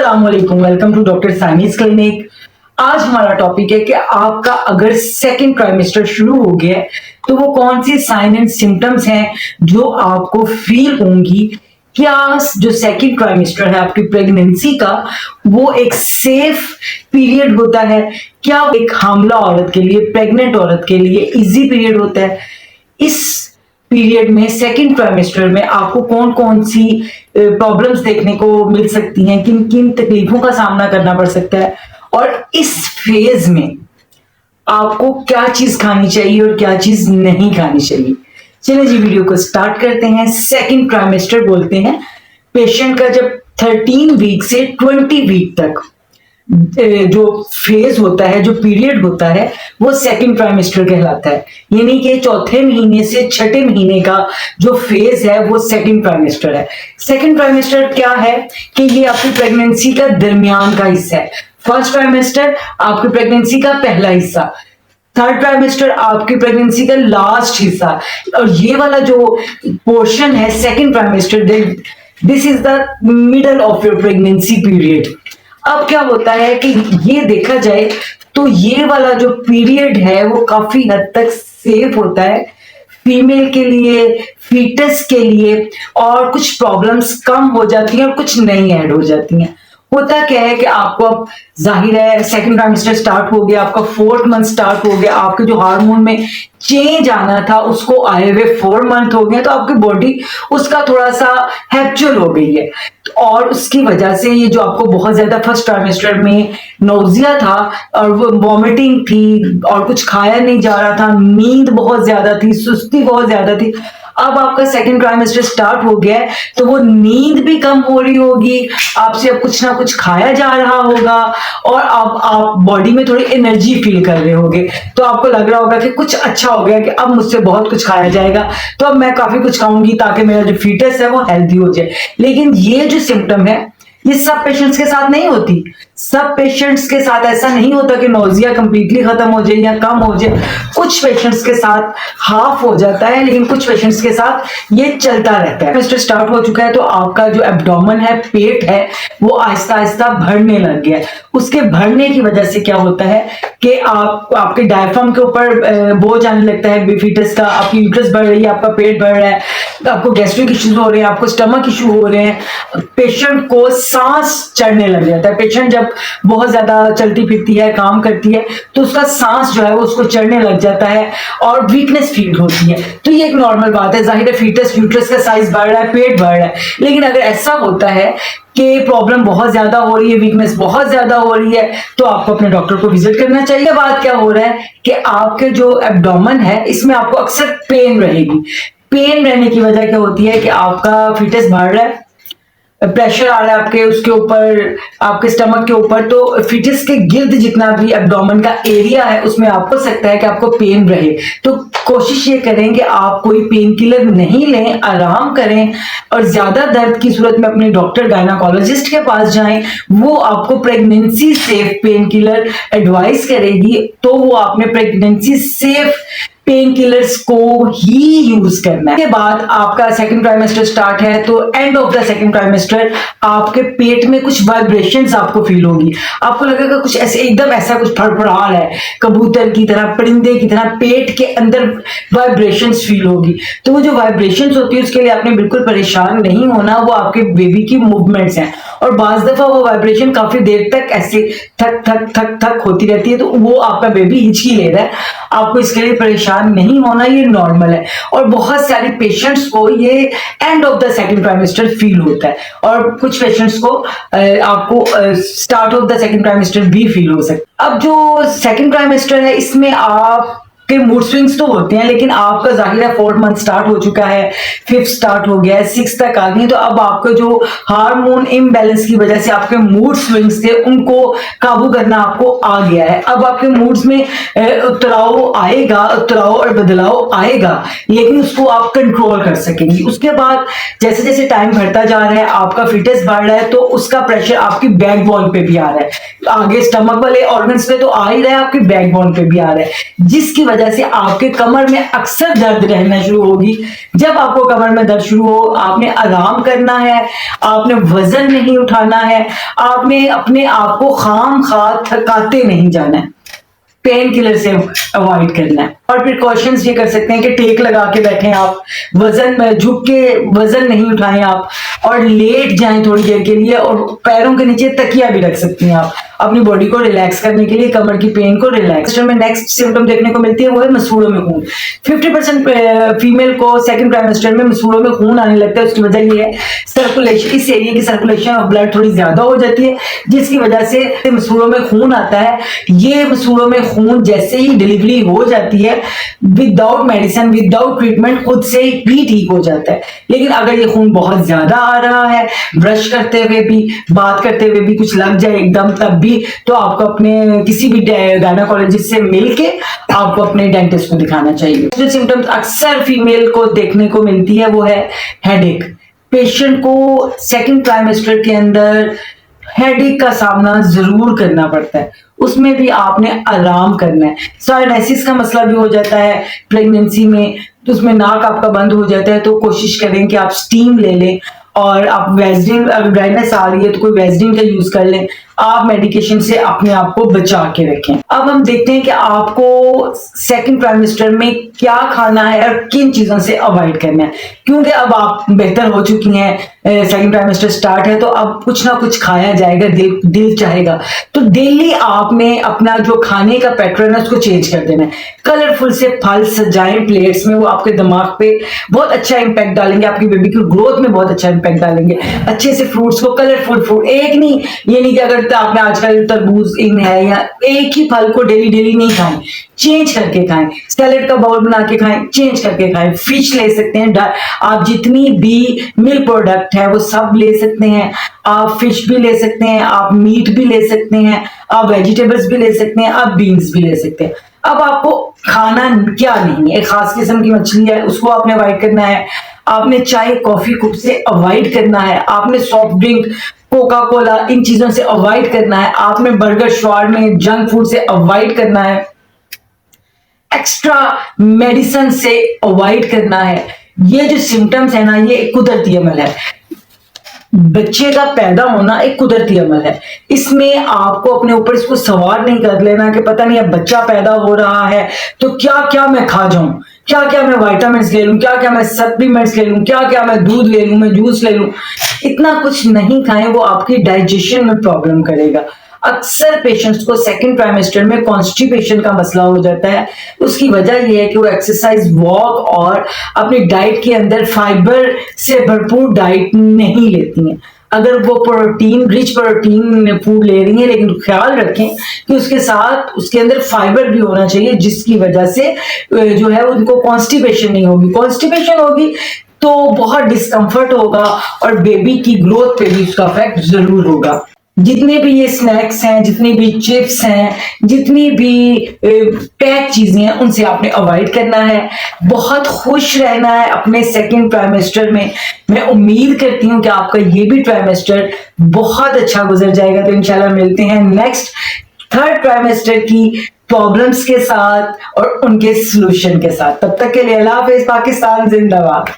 अस्सलाम वालेकुम, welcome to doctor साइनीज क्लिनिक। आज हमारा टॉपिक है कि आपका अगर सेकंड ट्राइमेस्टर शुरू हो गया है तो वो कौन सी साइन एंड सिम्टम्स हैं जो आपको फील होंगी। क्या जो सेकंड ट्राइमेस्टर है आपकी प्रेगनेंसी का वो एक सेफ पीरियड होता है? क्या एक हामला औरत के लिए, प्रेग्नेंट औरत के लिए इजी पीरियड होता है? इस पीरियड में सेकंड ट्राइमेस्टर में आपको कौन कौन सी प्रॉब्लम्स देखने को मिल सकती हैं, किन किन तकलीफों का सामना करना पड़ सकता है, और इस फेज में आपको क्या चीज खानी चाहिए और क्या चीज नहीं खानी चाहिए। चलिए जी वीडियो को स्टार्ट करते हैं। सेकंड ट्राइमेस्टर बोलते हैं पेशेंट का जब 13 वीक से 20 वीक तक जो फेज होता है, जो पीरियड होता है, वो सेकंड ट्राइमेस्टर कहलाता है। यानी कि चौथे महीने से छठे महीने का जो फेज है वो सेकंड ट्राइमेस्टर है। सेकंड ट्राइमेस्टर क्या है कि ये आपकी प्रेगनेंसी का दरमियान का हिस्सा है। फर्स्ट ट्राइमेस्टर आपकी प्रेगनेंसी का पहला हिस्सा, थर्ड ट्राइमेस्टर आपकी प्रेगनेंसी का लास्ट हिस्सा, और ये वाला जो पोर्शन है second trimester, this is the middle of your pregnancy period. अब क्या होता है कि ये देखा जाए तो ये वाला जो पीरियड है वो काफी हद तक सेफ होता है फीमेल के लिए, फीटस के लिए, और कुछ प्रॉब्लम्स कम हो जाती हैं और कुछ नई ऐड हो जाती हैं। होता क्या है कि आपको अब जाहिर है सेकंड ट्राइमेस्टर स्टार्ट हो गया, आपका 4th मंथ स्टार्ट हो गया, आपके जो हार्मोन में चेंज आना था उसको आए हुए 4 मंथ हो गए, तो आपकी बॉडी उसका थोड़ा सा हैप्चुअल हो गई है, और उसकी वजह से ये जो आपको बहुत ज्यादा फर्स्ट ट्राइमेस्टर में नोजिया था और वो वॉमिटिंग थी और कुछ खाया नहीं जा रहा था, नींद बहुत ज्यादा थी, सुस्ती बहुत ज्यादा थी, अब आपका सेकंड ट्राइमेस्टर स्टार्ट हो गया है तो वो नींद भी कम हो रही होगी, आपसे अब कुछ ना कुछ खाया जा रहा होगा, और अब आप बॉडी में थोड़ी एनर्जी फील कर रहे होगे, तो आपको लग रहा होगा कि कुछ अच्छा हो गया कि अब मुझसे बहुत कुछ खाया जाएगा, तो अब मैं काफी कुछ खाऊंगी ताकि मेरा जो फीटस है वो हेल्दी हो जाए। लेकिन ये जो सिम्टम है ये सब पेशेंट्स के साथ नहीं होती। सब पेशेंट्स के साथ ऐसा नहीं होता कि नोजिया कंप्लीटली खत्म हो जाए या कम हो जाए। कुछ पेशेंट्स के साथ हाफ हो जाता है, लेकिन कुछ पेशेंट्स के साथ ये चलता रहता है। ट्राइमेस्टर स्टार्ट हो चुका है तो आपका जो एब्डोमेन है, पेट है, वो आहिस्ता आहिस्ता भरने लग गया है। उसके भरने की वजह से क्या होता है कि आपके डायफ्राम के ऊपर बोझ आने लगता है फीटस का, आपकी यूट्रस बढ़ रही है, आपका पेट बढ़ रहा है, आपको गैस्ट्रिक इश्यूज हो रहे हैं, आपको स्टमक इशू हो रहे हैं, पेशेंट को सांस चढ़ने लग जाता है। पेशेंट जब बहुत ज्यादा चलती फिरती है, काम करती है, तो उसका सांस जो है वो उसको चढ़ने लग जाता है और वीकनेस फील होती है। तो ये एक नॉर्मल बात है, जाहिर है फीटस यूट्रस का साइज बढ़ रहा है, पेट बढ़ रहा है। लेकिन अगर ऐसा होता है कि प्रॉब्लम बहुत ज्यादा हो रही है, वीकनेस बहुत ज्यादा हो रही है, तो आपको अपने डॉक्टर को विजिट करना चाहिए। बात क्या हो रहा है कि आपके जो एब्डोमेन है इसमें आपको अक्सर पेन रहेगी। पेन रहने की वजह क्या होती है कि आपका फीटस बढ़ रहा है, प्रेशर आ रहा है आपके उसके ऊपर, आपके स्टमक के ऊपर, तो फीटस के गिर्द जितना भी एब्डोमेन का एरिया है उसमें आपको सकता है कि आपको पेन रहे। तो कोशिश ये करें कि आप कोई पेन किलर नहीं लें, आराम करें, और ज्यादा दर्द की सूरत में अपने डॉक्टर गायनाकोलॉजिस्ट के पास जाएं। वो आपको pregnancy safe pain killer advice करेगी, तो वो आपने प्रेगनेंसी सेफ पेन किलर्स को ही यूज करना है। के बाद आपका सेकंड ट्राइमेस्टर स्टार्ट है तो end of the second trimester आपके पेट में कुछ वाइब्रेशंस आपको फील होगी। आपको लगेगा कुछ ऐसे एकदम ऐसा कुछ फड़फड़ा रहा है, कबूतर की तरह, परिंदे की तरह पेट के अंदर वाइब्रेशंस फील होगी। तो वो जो वाइब्रेशंस होती है उसके लिए आपने बिल्कुल परेशान नहीं होना, वो आपके बेबी की मूवमेंट्स हैं, और बाज दफा वो वाइब्रेशन काफी देर तक ऐसे थक थक थक थक होती रहती है, तो वो आपका बेबी हिचकी ले रहा है। आपको इसके लिए परेशान नहीं होना, ये नॉर्मल है। और बहुत सारे पेशेंट्स को ये end of the second trimester feel होता है, और कुछ पेशेंट्स को आपको start of the second trimester भी फील हो सकता है। अब जो सेकंड ट्राइमेस्टर है इसमें आप के मूड स्विंग्स तो होते हैं, लेकिन आपका जाहिर है 4th मंथ स्टार्ट हो चुका है, 5th स्टार्ट हो गया है, 6th तक आ गई, तो अब आपका जो हार्मोन इम्बैलेंस की वजह से आपके मूड स्विंग्स थे उनको काबू करना आपको आ गया है। अब आपके मूड्स में उतराव आएगा, उतराव और बदलाव आएगा, लेकिन उसको आप कंट्रोल कर सकेंगे। उसके बाद जैसे जैसे टाइम बढ़ता जा रहा है, आपका फिटनेस बढ़ रहा है, तो उसका प्रेशर आपकी बैकबोन पे भी आ रहा है, आगे स्टमक वाले ऑर्गन्स पे तो आ ही रहा है, आपकी बैकबोन पे भी आ रहा है, जिसकी वजह वजह से आपके कमर में अक्सर दर्द रहना शुरू होगी। जब आपको कमर में दर्द शुरू हो, आपने आराम करना है, आपने वजन नहीं उठाना है, आपने अपने आप को खाम खा थकाते नहीं जाना है, पेन किलर से अवॉइड करना है। और प्रिकॉशंस ये कर सकते हैं कि टेक लगा के बैठें आप, वजन में झुक के वजन नहीं उठाएं आप, और लेट जाएं थोड़ी देर के लिए, और पैरों के नीचे तकिया भी रख सकती हैं आप अपनी बॉडी को रिलैक्स करने के लिए, कमर की पेन को रिलैक्स में। नेक्स्ट सिम्टम देखने को मिलती है वो है मसूड़ों में खून। 50% फीमेल को सेकंड ट्राइमेस्टर में मसूड़ों में खून आने लगता है। उसकी वजह ये है सर्कुलेशन, इस एरिया की सर्कुलेशन ऑफ ब्लड थोड़ी ज्यादा हो जाती है, जिसकी वजह से मसूड़ों में खून आता है। ये मसूड़ों में खून जैसे ही डिलीवरी हो जाती है, विदाउट मेडिसिन, विदाउट ट्रीटमेंट, खुद से ही ठीक हो जाता है। लेकिन अगर ये खून बहुत ज्यादा आ रहा है, ब्रश करते हुए भी, बात करते हुए भी कुछ लग जाए एकदम, तब भी, तो आपको अपने किसी भी गायनेकोलॉजिस्ट से मिलके आपको अपने डेंटिस्ट को दिखाना चाहिए। जो सिम्टम्स अक्सर फीमेल को देखने को मिलती है वो है हेडेक। पेशेंट को सेकंड ट्राइमेस्टर के अंदर हेडेक का सामना जरूर करना पड़ता है, उसमें भी आपने आराम करना है। साइनसाइटिस का मसला भी हो जाता है प्रेगनेंसी में, तो उसमें नाक आपका बंद हो जाता है, तो कोशिश करें कि आप स्टीम ले लें, और आप वेस्लिन, अगर ड्राइनेस आ रही है तो कोई वेस्लिन का यूज कर लें। आप मेडिकेशन से अपने आप को बचा के रखें। अब हम देखते हैं कि आपको सेकंड ट्राइमेस्टर में क्या खाना है और किन चीजों से अवॉइड करना है, क्योंकि अब आप बेहतर हो चुकी हैं, सेकंड ट्राइमेस्टर स्टार्ट है, तो अब कुछ ना कुछ खाया जाएगा, दिल चाहेगा। तो डेली आपने अपना जो खाने का पैटर्न है उसको चेंज कर देना है। कलरफुल से फल सजाएं प्लेट्स में, वो आपके दिमाग पे बहुत अच्छा इंपैक्ट डालेंगे, आपकी बेबी की ग्रोथ में बहुत अच्छा इंपैक्ट डालेंगे। अच्छे से फ्रूट्स को, कलरफुल फ्रूट, एक नहीं, ये नहीं कि अगर आपने आजकल तरबूज इन है, या एक ही फल को डेली डेली नहीं खाएं, चेंज करके खाएं। सैलेड का बाउल बना के खाएं, चेंज करके खाएं। फिश ले सकते हैं, आप जितनी भी मिल्क प्रोडक्ट है वो सब ले सकते हैं। आप फिश भी ले सकते हैं, आप मीट भी ले सकते हैं, आप वेजिटेबल्स भी ले सकते हैं, आप बीन्स भी ले सकते हैं। अब आपको खाना क्या नहीं है, एक खास किस्म की मछली है उसको आपने अवॉइड करना है, आपने चाय कॉफी खुद से अवॉइड करना है, आपने सॉफ्ट ड्रिंक कोका कोला इन चीजों से अवॉइड करना है, आपने बर्गर शवारमे जंक फूड से अवॉइड करना है, एक्स्ट्रा मेडिसिन से अवॉइड करना है। ये जो सिम्टम्स है ना, ये एक कुदरती अमल है। बच्चे का पैदा होना एक कुदरती अमल है, इसमें आपको अपने ऊपर इसको सवार नहीं कर लेना कि पता नहीं अब बच्चा पैदा हो रहा है तो क्या क्या मैं खा जाऊं, क्या क्या मैं विटामिन्स ले लूं, क्या क्या मैं सप्लीमेंट्स ले लूं, क्या क्या मैं दूध ले लूं, मैं जूस ले लूं। इतना कुछ नहीं खाएं, वो आपकी डाइजेशन में प्रॉब्लम करेगा। अक्सर पेशेंट्स को सेकंड ट्राइमेस्टर में कॉन्स्टिपेशन का मसला हो जाता है। उसकी वजह यह है कि वो एक्सरसाइज, वॉक और अपनी डाइट के अंदर फाइबर से भरपूर डाइट नहीं लेती हैं। अगर वो प्रोटीन, रिच प्रोटीन फूड ले रही है, लेकिन ख्याल रखें कि उसके साथ उसके अंदर फाइबर भी होना चाहिए, जिसकी वजह से जो है उनको कॉन्स्टिपेशन नहीं होगी। कॉन्स्टिपेशन होगी तो बहुत डिस्कम्फर्ट होगा और बेबी की ग्रोथ पे भी उसका इफेक्ट जरूर होगा। जितने भी ये स्नैक्स हैं, जितनी भी चिप्स हैं, जितनी भी पैक चीजें हैं, उनसे आपने अवॉइड करना है। बहुत खुश रहना है अपने सेकंड ट्राइमेस्टर में। मैं उम्मीद करती हूँ कि आपका ये भी ट्राइमेस्टर बहुत अच्छा गुजर जाएगा। तो इंशाल्लाह मिलते हैं नेक्स्ट थर्ड ट्राइमेस्टर की प्रॉब्लम्स के साथ और उनके सॉल्यूशन के साथ। तब तक के लिए अल्लाह हाफिज़। पाकिस्तान जिंदाबाद।